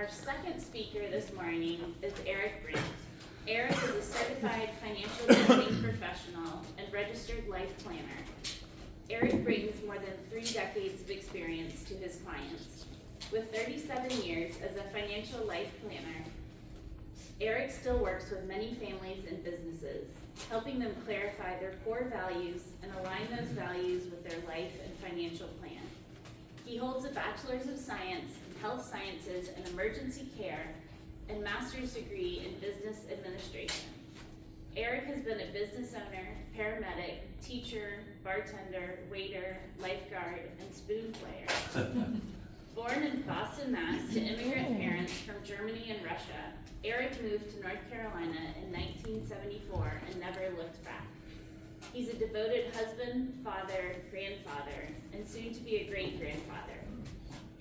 Our second speaker this morning is Eric Brandt. Eric is a certified financial planning professional and registered life planner. Eric brings more than 3 decades of experience to his clients. With 37 years as a financial life planner, Eric still works with many families and businesses, helping them clarify their core values and align those values with their life and financial plan. He holds a Bachelor's of Science in Health Sciences and Emergency Care and Master's degree in Business Administration. Eric has been a business owner, paramedic, teacher, bartender, waiter, lifeguard, and spoon player. Born in Boston, Mass. To immigrant parents from Germany and Russia, Eric moved to North Carolina in 1974 and never looked back. He's a devoted husband, father, grandfather, and soon to be a great-grandfather.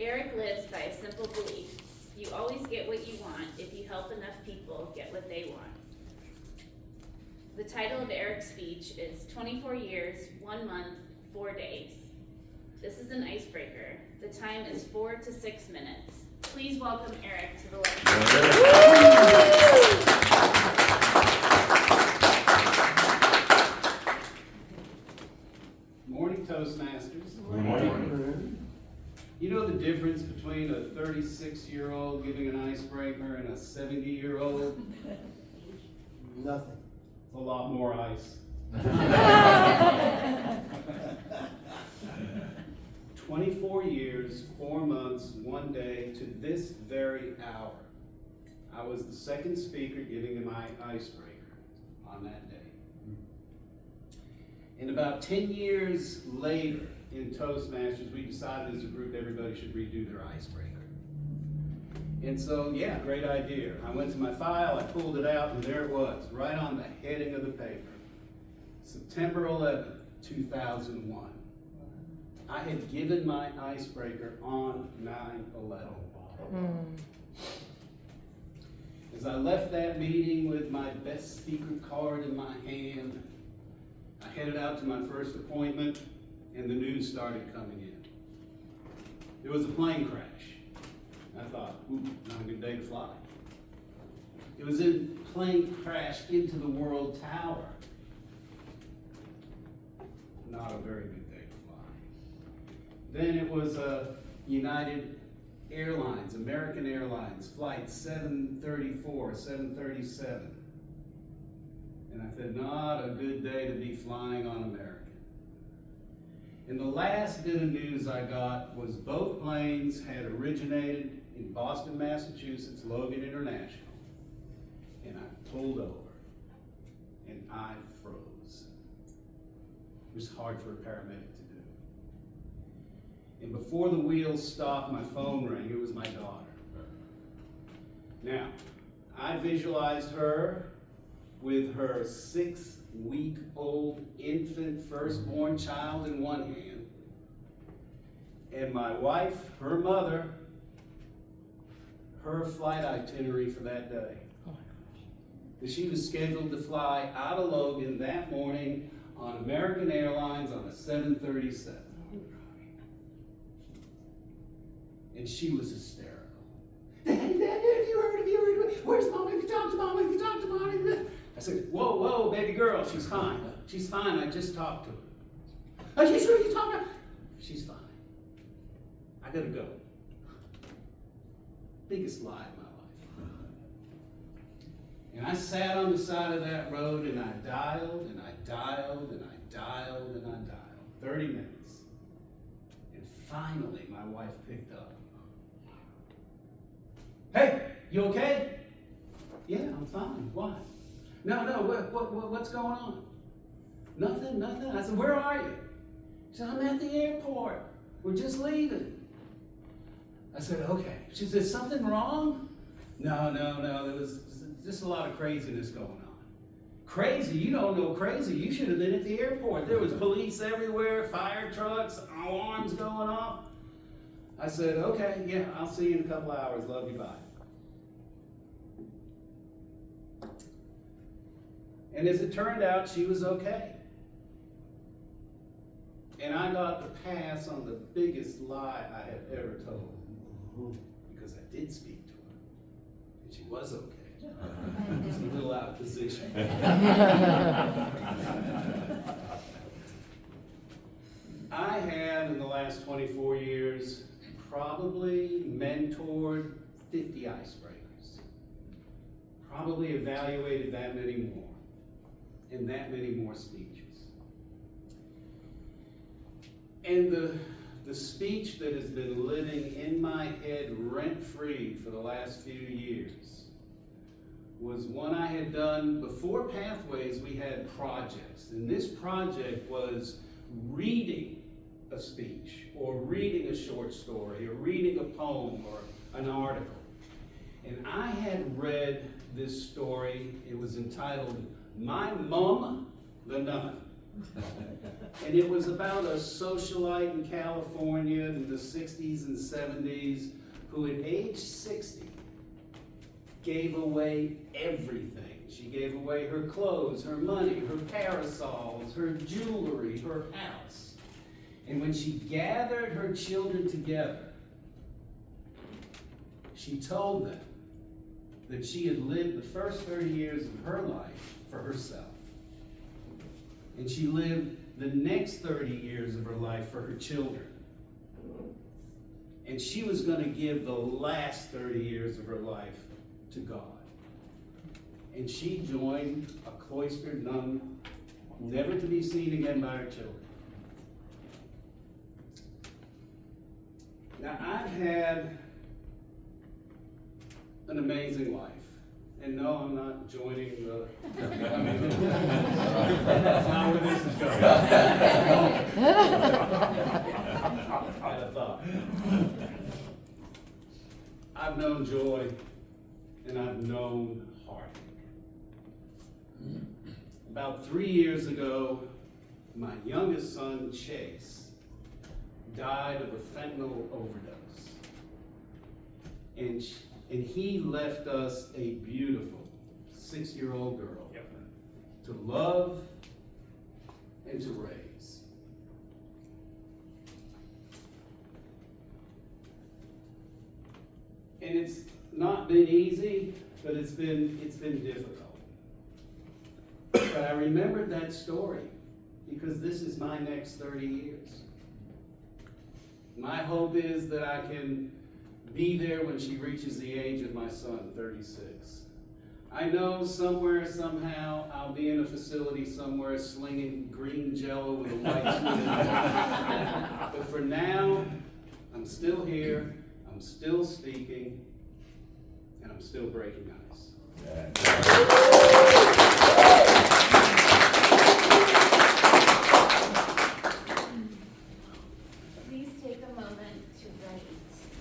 Eric lives by a simple belief: you always get what you want if you help enough people get what they want. The title of Eric's speech is 24 Years, 1 Month, 4 Days. This is an icebreaker. The time is 4 to 6 minutes. Please welcome Eric to the lecture. Morning, Toastmasters. Good morning. You know the difference between a 36-year-old giving an icebreaker and a 70-year-old? Nothing. It's a lot more ice. 24 years, 4 months, 1 day to this very hour. I was the second speaker giving my icebreaker on that day. And about 10 years later in Toastmasters, we decided as a group everybody should redo their icebreaker. And so, yeah, great idea. I went to my file, I pulled it out, and there it was, right on the heading of the paper. September 11th, 2001. I had given my icebreaker on 9/11. As I left that meeting with my best speaker card in my hand, I headed out to my first appointment, and the news started coming in. There was a plane crash. I thought, ooh, not a good day to fly. It was a plane crash into the World Tower. Not a very good day to fly. Then it was United Airlines, American Airlines, flight 734, 737. And I said, not a good day to be flying on American. And the last bit of news I got was both planes had originated in Boston, Massachusetts, Logan International. And I pulled over, and I froze. It was hard for a paramedic to do. And before the wheels stopped, my phone rang. It was my daughter. Now, I visualized her with her 6-week-old infant firstborn child in one hand, and my wife, her mother, her flight itinerary for that day. She was scheduled to fly out of Logan that morning on American Airlines on a 737. And she was hysterical. Daddy, have you heard? Where's Mom? Have you talked to Mom? Have you talked to Mom? I said, whoa, baby girl, she's fine. She's fine, I just talked to her. Are you sure you talked to her? She's fine. I gotta go. Biggest lie in my life. And I sat on the side of that road and I dialed and I dialed and I dialed and I dialed. 30 minutes. And finally my wife picked up. Hey, you okay? Yeah, I'm fine. Why? No, what's going on? Nothing. I said, where are you? She said, I'm at the airport. We're just leaving. I said, okay. She said, something wrong? No, there was just a lot of craziness going on. Crazy? You don't know crazy. You should have been at the airport. There was police everywhere, fire trucks, alarms going off. I said, okay, yeah, I'll see you in a couple hours. Love you, bye. And as it turned out, she was okay. And I got the pass on the biggest lie I have ever told. Because I did speak to her. She was okay. Just a little out of position. I have, in the last 24 years, probably mentored 50 icebreakers. Probably evaluated that many more, and that many more speeches. And the speech that has been living in my head rent-free for the last few years was one I had done before Pathways. We had projects, and this project was reading a speech, or reading a short story, or reading a poem, or an article. And I had read this story. It was entitled, My Mum, the Nun. And it was about a socialite in California in the 60s and 70s who at age 60 gave away everything. She gave away her clothes, her money, her parasols, her jewelry, her house. And when she gathered her children together, she told them that she had lived the first 30 years of her life for herself. And she lived the next 30 years of her life for her children. And she was going to give the last 30 years of her life to God. And she joined a cloistered nun, never to be seen again by her children. Now, I've had an amazing life. And no, I'm not joining the, that's not where this is going. I had a thought. I've known joy, and I've known heartache. About 3 years ago, my youngest son, Chase, died of a fentanyl overdose. And he left us a beautiful 6-year-old girl to love and to raise. And it's not been easy, but it's been difficult. But I remembered that story because this is my next 30 years. My hope is that I can be there when she reaches the age of my son, 36. I know somewhere, somehow, I'll be in a facility somewhere slinging green jello with a white spoon. But for now, I'm still here, I'm still speaking, and I'm still breaking ice.